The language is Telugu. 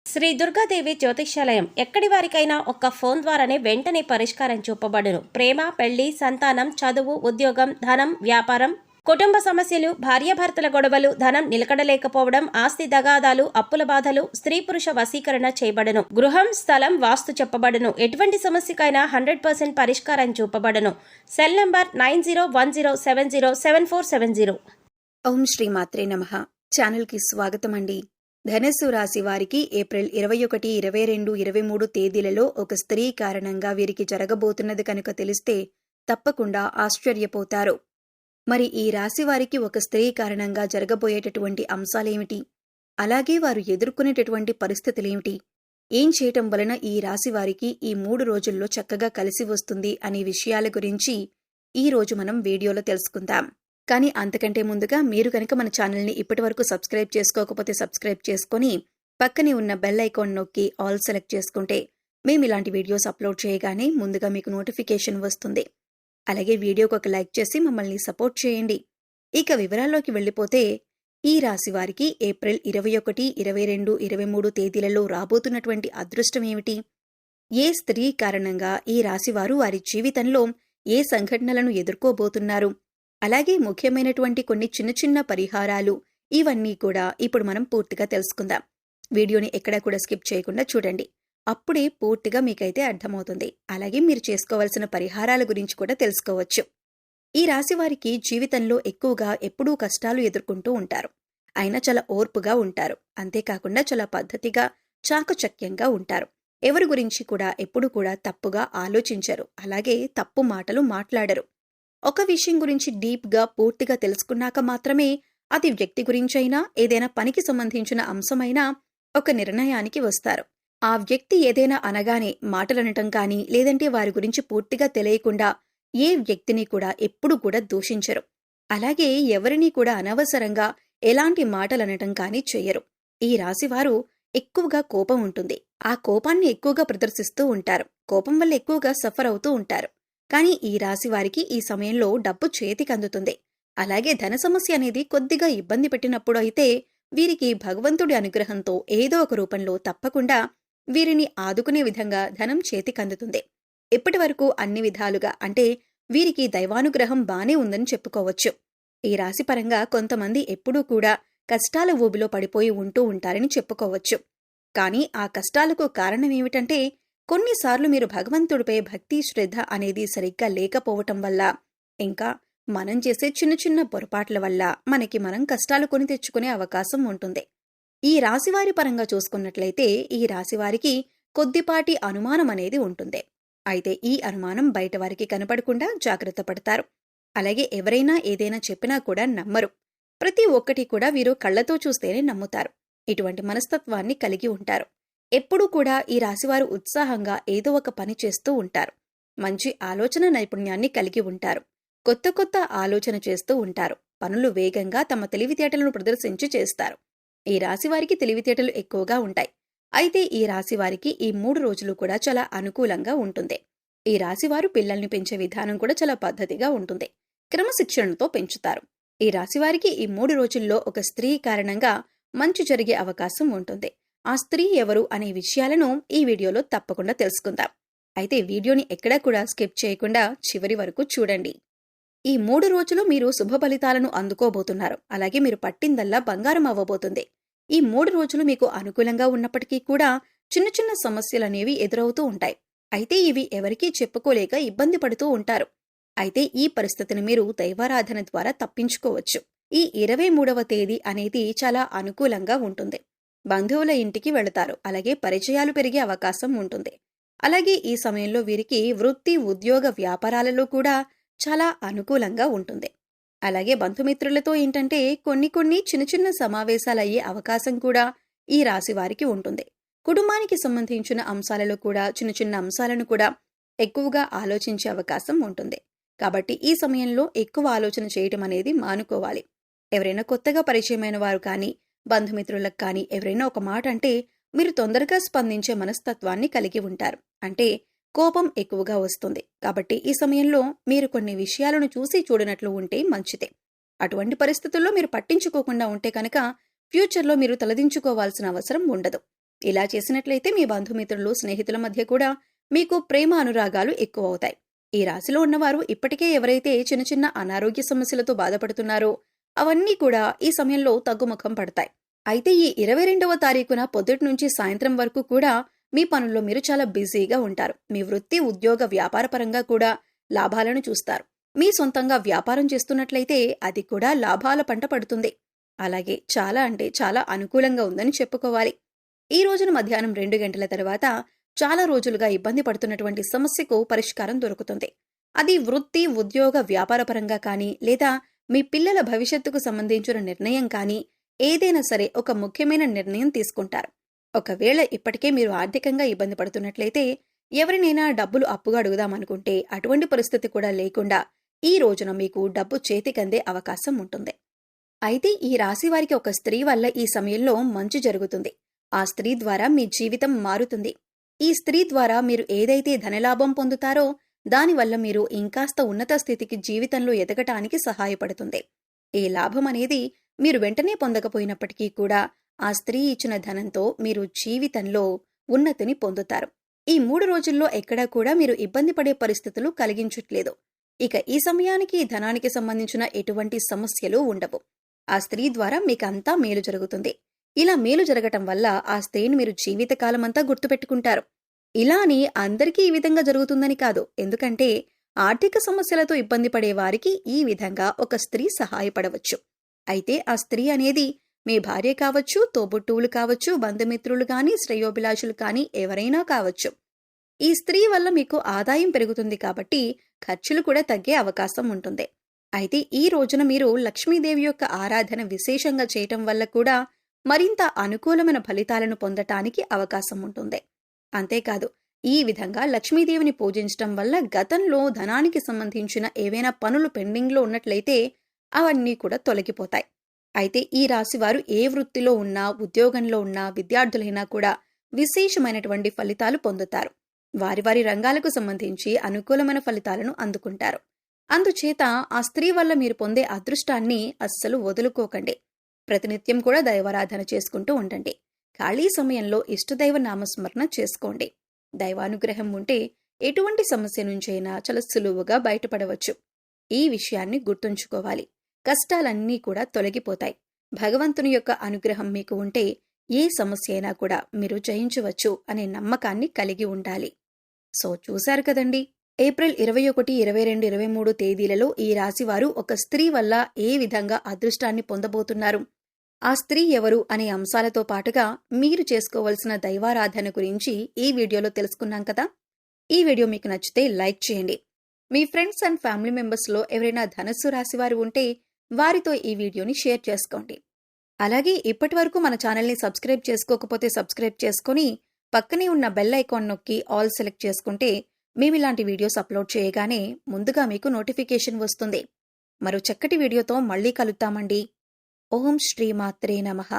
శ్రీ దుర్గాదేవి జ్యోతిష్యాలయం ఎక్కడి వారికైనా ఒక్క ఫోన్ ద్వారానే వెంటనే పరిష్కారం చూపబడును. ప్రేమ, పెళ్లి, సంతానం, చదువు, ఉద్యోగం, ధనం, వ్యాపారం, కుటుంబ సమస్యలు, భార్యాభర్తల గొడవలు, ధనం నిలకడలేకపోవడం, ఆస్తి తగాదాలు, అప్పుల బాధలు, స్త్రీ పురుష వశీకరణ చేయబడును. గృహం, స్థలం, వాస్తు చెప్పబడును. ఎటువంటి సమస్యకైనా 100% పరిష్కారం చూపబడును. Cell number 9010707470. ఓం శ్రీ మాత్రే నమః. ఛానల్కి స్వాగతం అండి. ధనస్సు రాశి వారికి ఏప్రిల్ 21, 22, 23 తేదీలలో ఒక స్త్రీ కారణంగా వీరికి జరగబోతున్నది కనుక తెలిస్తే తప్పకుండా ఆశ్చర్యపోతారు. మరి ఈ రాశి వారికి ఒక స్త్రీ కారణంగా జరగబోయేటటువంటి అంశాలేమిటి, అలాగే వారు ఎదుర్కొనేటటువంటి పరిస్థితులేమిటి, ఏం చేయటం వలన ఈ రాశి వారికి ఈ 3 రోజుల్లో చక్కగా కలిసి వస్తుంది అనే విషయాల గురించి ఈ రోజు మనం వీడియోలో తెలుసుకుందాం. కానీ అంతకంటే ముందుగా మీరు కనుక మన ఛానల్ని ఇప్పటివరకు సబ్స్క్రైబ్ చేసుకోకపోతే సబ్స్క్రైబ్ చేసుకొని పక్కనే ఉన్న బెల్ ఐకాన్ నొక్కి ఆల్ సెలెక్ట్ చేసుకుంటే మేము ఇలాంటి వీడియోస్ అప్లోడ్ చేయగానే ముందుగా మీకు నోటిఫికేషన్ వస్తుంది. అలాగే వీడియోకి ఒక లైక్ చేసి మమ్మల్ని సపోర్ట్ చేయండి. ఇక వివరాల్లోకి వెళ్ళిపోతే ఈ రాశి వారికి ఏప్రిల్ 21, 22, 23 తేదీలలో రాబోతున్నటువంటి అదృష్టం ఏమిటి, ఏ స్త్రీ కారణంగా ఈ రాశివారు వారి జీవితంలో ఏ సంఘటనలను ఎదుర్కోబోతున్నారు, అలాగే ముఖ్యమైనటువంటి కొన్ని చిన్న చిన్న పరిహారాలు, ఇవన్నీ కూడా ఇప్పుడు మనం పూర్తిగా తెలుసుకుందాం. వీడియోని ఎక్కడా కూడా స్కిప్ చేయకుండా చూడండి. అప్పుడే పూర్తిగా మీకైతే అర్థమవుతుంది. అలాగే మీరు చేసుకోవాల్సిన పరిహారాల గురించి కూడా తెలుసుకోవచ్చు. ఈ రాశి వారికి జీవితంలో ఎక్కువగా ఎప్పుడూ కష్టాలు ఎదుర్కొంటూ ఉంటారు. అయినా చాలా ఓర్పుగా ఉంటారు. అంతేకాకుండా చాలా పద్ధతిగా, చాకచక్యంగా ఉంటారు. ఎవరి గురించి కూడా ఎప్పుడూ కూడా తప్పుగా ఆలోచించరు. అలాగే తప్పు మాటలు మాట్లాడరు. ఒక విషయం గురించి డీప్గా పూర్తిగా తెలుసుకున్నాక మాత్రమే అది వ్యక్తి గురించైనా ఏదైనా పనికి సంబంధించిన అంశమైనా ఒక నిర్ణయానికి వస్తారు. ఆ వ్యక్తి ఏదైనా అనగానే మాటలనటం కానీ, లేదంటే వారి గురించి పూర్తిగా తెలియకుండా ఏ వ్యక్తిని కూడా ఎప్పుడూ కూడా దూషించరు. అలాగే ఎవరినీ కూడా అనవసరంగా ఎలాంటి మాటలనటం కానీ చెయ్యరు. ఈ రాశివారు ఎక్కువగా కోపం ఉంటుంది. ఆ కోపాన్ని ఎక్కువగా ప్రదర్శిస్తూ ఉంటారు. కోపం వల్ల ఎక్కువగా సఫర్ అవుతూ ఉంటారు. కానీ ఈ రాశి వారికి ఈ సమయంలో డబ్బు చేతికి అందుతుంది. అలాగే ధన సమస్య అనేది కొద్దిగా ఇబ్బంది పెట్టినప్పుడు అయితే వీరికి భగవంతుడి అనుగ్రహంతో ఏదో ఒక రూపంలో తప్పకుండా వీరిని ఆదుకునే విధంగా ధనం చేతికందుతుంది. ఇప్పటి వరకు అన్ని విధాలుగా అంటే వీరికి దైవానుగ్రహం బానే ఉందని చెప్పుకోవచ్చు. ఈ రాశి పరంగా కొంతమంది ఎప్పుడూ కూడా కష్టాల ఊబిలో పడిపోయి ఉంటూ ఉంటారని చెప్పుకోవచ్చు. కానీ ఆ కష్టాలకు కారణమేమిటంటే కొన్నిసార్లు మీరు భగవంతుడిపై భక్తి, శ్రద్ధ అనేది సరిగ్గా లేకపోవటం వల్ల, ఇంకా మనం చేసే చిన్న చిన్న పొరపాట్ల వల్ల మనం కష్టాలు కొని తెచ్చుకునే అవకాశం ఉంటుంది. ఈ రాశివారి పరంగా చూసుకున్నట్లయితే ఈ రాశివారికి కొద్దిపాటి అనుమానం అనేది ఉంటుంది. అయితే ఈ అనుమానం బయట వారికి కనపడకుండా జాగ్రత్త పడతారు. అలాగే ఎవరైనా ఏదైనా చెప్పినా కూడా నమ్మరు. ప్రతి ఒక్కటి కూడా వీరు కళ్లతో చూస్తేనే నమ్ముతారు. ఇటువంటి మనస్తత్వాన్ని కలిగి ఉంటారు. ఎప్పుడూ కూడా ఈ రాశివారు ఉత్సాహంగా ఏదో ఒక పని చేస్తూ ఉంటారు. మంచి ఆలోచన నైపుణ్యాన్ని కలిగి ఉంటారు. కొత్త కొత్త ఆలోచన చేస్తూ ఉంటారు. పనులు వేగంగా తమ తెలివితేటలను ప్రదర్శించి చేస్తారు. ఈ రాశివారికి తెలివితేటలు ఎక్కువగా ఉంటాయి. అయితే ఈ రాశివారికి ఈ 3 రోజులు కూడా చాలా అనుకూలంగా ఉంటుంది. ఈ రాశివారు పిల్లల్ని పెంచే విధానం కూడా చాలా పద్ధతిగా ఉంటుంది. క్రమశిక్షణతో పెంచుతారు. ఈ రాశివారికి ఈ 3 రోజుల్లో ఒక స్త్రీ కారణంగా మంచి జరిగే అవకాశం ఉంటుంది. ఆ స్త్రీ ఎవరు అనే విషయాలను ఈ వీడియోలో తప్పకుండా తెలుసుకుందాం. అయితే వీడియోని ఎక్కడా కూడా స్కిప్ చేయకుండా చివరి వరకు చూడండి. ఈ 3 రోజులు మీరు శుభ ఫలితాలను అందుకోబోతున్నారు. అలాగే మీరు పట్టిందల్లా బంగారం అవ్వబోతుంది. ఈ 3 రోజులు మీకు అనుకూలంగా ఉన్నప్పటికీ కూడా చిన్న చిన్న సమస్యలనేవి ఎదురవుతూ ఉంటాయి. అయితే ఇవి ఎవరికీ చెప్పుకోలేక ఇబ్బంది పడుతూ ఉంటారు. అయితే ఈ పరిస్థితిని మీరు దైవారాధన ద్వారా తప్పించుకోవచ్చు. ఈ 23వ తేదీ అనేది చాలా అనుకూలంగా ఉంటుంది. బంధువుల ఇంటికి వెళతారు. అలాగే పరిచయాలు పెరిగే అవకాశం ఉంటుంది. అలాగే ఈ సమయంలో వీరికి వృత్తి, ఉద్యోగ, వ్యాపారాలలో కూడా చాలా అనుకూలంగా ఉంటుంది. అలాగే బంధుమిత్రులతో ఏంటంటే కొన్ని చిన్న చిన్న సమావేశాలయ్యే అవకాశం కూడా ఈ రాశి వారికి ఉంటుంది. కుటుంబానికి సంబంధించిన అంశాలలో కూడా చిన్న చిన్న అంశాలను కూడా ఎక్కువగా ఆలోచించే అవకాశం ఉంటుంది. కాబట్టి ఈ సమయంలో ఎక్కువ ఆలోచన చేయటం అనేది మానుకోవాలి. ఎవరైనా కొత్తగా పరిచయమైన వారు కానీ, బంధుమిత్రులకు కానీ ఎవరైనా ఒక మాట అంటే మీరు తొందరగా స్పందించే మనస్తత్వాన్ని కలిగి ఉంటారు. అంటే కోపం ఎక్కువగా వస్తుంది. కాబట్టి ఈ సమయంలో మీరు కొన్ని విషయాలను చూసి చూడనట్లు ఉంటే మంచిదే. అటువంటి పరిస్థితుల్లో మీరు పట్టించుకోకుండా ఉంటే కనుక ఫ్యూచర్లో మీరు తలదించుకోవాల్సిన అవసరం ఉండదు. ఇలా చేసినట్లయితే మీ బంధుమిత్రులు, స్నేహితుల మధ్య కూడా మీకు ప్రేమ అనురాగాలు ఎక్కువ అవుతాయి. ఈ రాశిలో ఉన్నవారు ఇప్పటికే ఎవరైతే చిన్న చిన్న అనారోగ్య సమస్యలతో బాధపడుతున్నారో అవన్నీ కూడా ఈ సమయంలో తగ్గుముఖం పడతాయి. అయితే ఈ 22వ తారీఖున పొద్దుటి నుంచి సాయంత్రం వరకు కూడా మీ పనుల్లో మీరు చాలా బిజీగా ఉంటారు. మీ వృత్తి, ఉద్యోగ, వ్యాపార పరంగా కూడా లాభాలను చూస్తారు. మీ సొంతంగా వ్యాపారం చేస్తున్నట్లయితే అది కూడా లాభాల పంట పడుతుంది. అలాగే చాలా అంటే చాలా అనుకూలంగా ఉందని చెప్పుకోవాలి. ఈ రోజున మధ్యాహ్నం 2 గంటల తర్వాత చాలా రోజులుగా ఇబ్బంది పడుతున్నటువంటి సమస్యకు పరిష్కారం దొరుకుతుంది. అది వృత్తి, ఉద్యోగ, వ్యాపార పరంగా కానీ లేదా మీ పిల్లల భవిష్యత్తుకు సంబంధించిన నిర్ణయం కానీ ఏదైనా సరే ఒక ముఖ్యమైన నిర్ణయం తీసుకుంటారు. ఒకవేళ ఇప్పటికే మీరు ఆర్థికంగా ఇబ్బంది పడుతున్నట్లయితే ఎవరినైనా డబ్బులు అప్పుగా అడుగుదామనుకుంటే అటువంటి పరిస్థితి కూడా లేకుండా ఈ రోజున మీకు డబ్బు చేతికందే అవకాశం ఉంటుంది. అయితే ఈ రాశి వారికి ఒక స్త్రీ వల్ల ఈ సమయంలో మంచి జరుగుతుంది. ఆ స్త్రీ ద్వారా మీ జీవితం మారుతుంది. ఈ స్త్రీ ద్వారా మీరు ఏదైతే ధనలాభం పొందుతారో దానివల్ల మీరు ఇంకాస్త ఉన్నత స్థితికి జీవితంలో ఎదగటానికి సహాయపడుతుంది. ఈ లాభం అనేది మీరు వెంటనే పొందకపోయినప్పటికీ కూడా ఆ స్త్రీ ఇచ్చిన ధనంతో మీరు జీవితంలో ఉన్నతిని పొందుతారు. ఈ 3 రోజుల్లో ఎక్కడా కూడా మీరు ఇబ్బంది పడే పరిస్థితులు కలిగించట్లేదు. ఇక ఈ సమయానికి ధనానికి సంబంధించిన ఎటువంటి సమస్యలు ఉండవు. ఆ స్త్రీ ద్వారా మీకంతా మేలు జరుగుతుంది. ఇలా మేలు జరగటం వల్ల ఆ స్త్రీని మీరు జీవితకాలమంతా గుర్తుపెట్టుకుంటారు. ఇలా అని అందరికీ ఈ విధంగా జరుగుతుందని కాదు. ఎందుకంటే ఆర్థిక సమస్యలతో ఇబ్బంది పడే వారికి ఈ విధంగా ఒక స్త్రీ సహాయపడవచ్చు. అయితే ఆ స్త్రీ అనేది మీ భార్య కావచ్చు, తోబుట్టువులు కావచ్చు, బంధుమిత్రులు కానీ, శ్రేయోభిలాషులు కానీ ఎవరైనా కావచ్చు. ఈ స్త్రీ వల్ల మీకు ఆదాయం పెరుగుతుంది కాబట్టి ఖర్చులు కూడా తగ్గే అవకాశం ఉంటుంది. అయితే ఈ రోజున మీరు లక్ష్మీదేవి యొక్క ఆరాధన విశేషంగా చేయటం వల్ల కూడా మరింత అనుకూలమైన ఫలితాలను పొందటానికి అవకాశం ఉంటుంది. అంతేకాదు, ఈ విధంగా లక్ష్మీదేవిని పూజించటం వల్ల గతంలో ధనానికి సంబంధించిన ఏవైనా పనులు పెండింగ్లో ఉన్నట్లయితే అవన్నీ కూడా తొలగిపోతాయి. అయితే ఈ రాశివారు ఏ వృత్తిలో ఉన్నా, ఉద్యోగంలో ఉన్నా, విద్యార్థులైనా కూడా విశేషమైనటువంటి ఫలితాలు పొందుతారు. వారి వారి రంగాలకు సంబంధించి అనుకూలమైన ఫలితాలను అందుకుంటారు. అందుచేత ఆ స్త్రీ వల్ల మీరు పొందే అదృష్టాన్ని అస్సలు వదులుకోకండి. ప్రతినిత్యం కూడా దైవారాధన చేసుకుంటూ ఉండండి. ఖాళీ సమయంలో ఇష్టదైవ నామస్మరణ చేసుకోండి. దైవానుగ్రహం ఉంటే ఎటువంటి సమస్య నుంచైనా చాలా సులువుగా బయటపడవచ్చు. ఈ విషయాన్ని గుర్తుంచుకోవాలి. కష్టాలన్నీ కూడా తొలగిపోతాయి. భగవంతుని యొక్క అనుగ్రహం మీకు ఉంటే ఏ సమస్య అయినా కూడా మీరు జయించవచ్చు అనే నమ్మకాన్ని కలిగి ఉండాలి. సో చూశారు కదండి, ఏప్రిల్ 21, 22, 23 తేదీలలో ఈ రాశివారు ఒక స్త్రీ వల్ల ఏ విధంగా అదృష్టాన్ని పొందబోతున్నారు, ఆ స్త్రీ ఎవరు అనే అంశాలతో పాటుగా మీరు చేసుకోవలసిన దైవారాధన గురించి ఈ వీడియోలో తెలుసుకున్నాం కదా. ఈ వీడియో మీకు నచ్చితే లైక్ చేయండి. మీ ఫ్రెండ్స్ అండ్ ఫ్యామిలీ మెంబర్స్లో ఎవరైనా ధనస్సు రాశివారు ఉంటే వారితో ఈ వీడియోని షేర్ చేసుకోండి. అలాగే ఇప్పటి వరకు మన ఛానల్ని సబ్స్క్రైబ్ చేసుకోకపోతే సబ్స్క్రైబ్ చేసుకుని పక్కనే ఉన్న బెల్ ఐకాన్ నొక్కి ఆల్ సెలెక్ట్ చేసుకుంటే మేము ఇలాంటి వీడియోస్ అప్లోడ్ చేయగానే ముందుగా మీకు నోటిఫికేషన్ వస్తుంది. మరో చక్కటి వీడియోతో మళ్ళీ కలుద్దామండి. ఓం శ్రీమాత్రే నమః.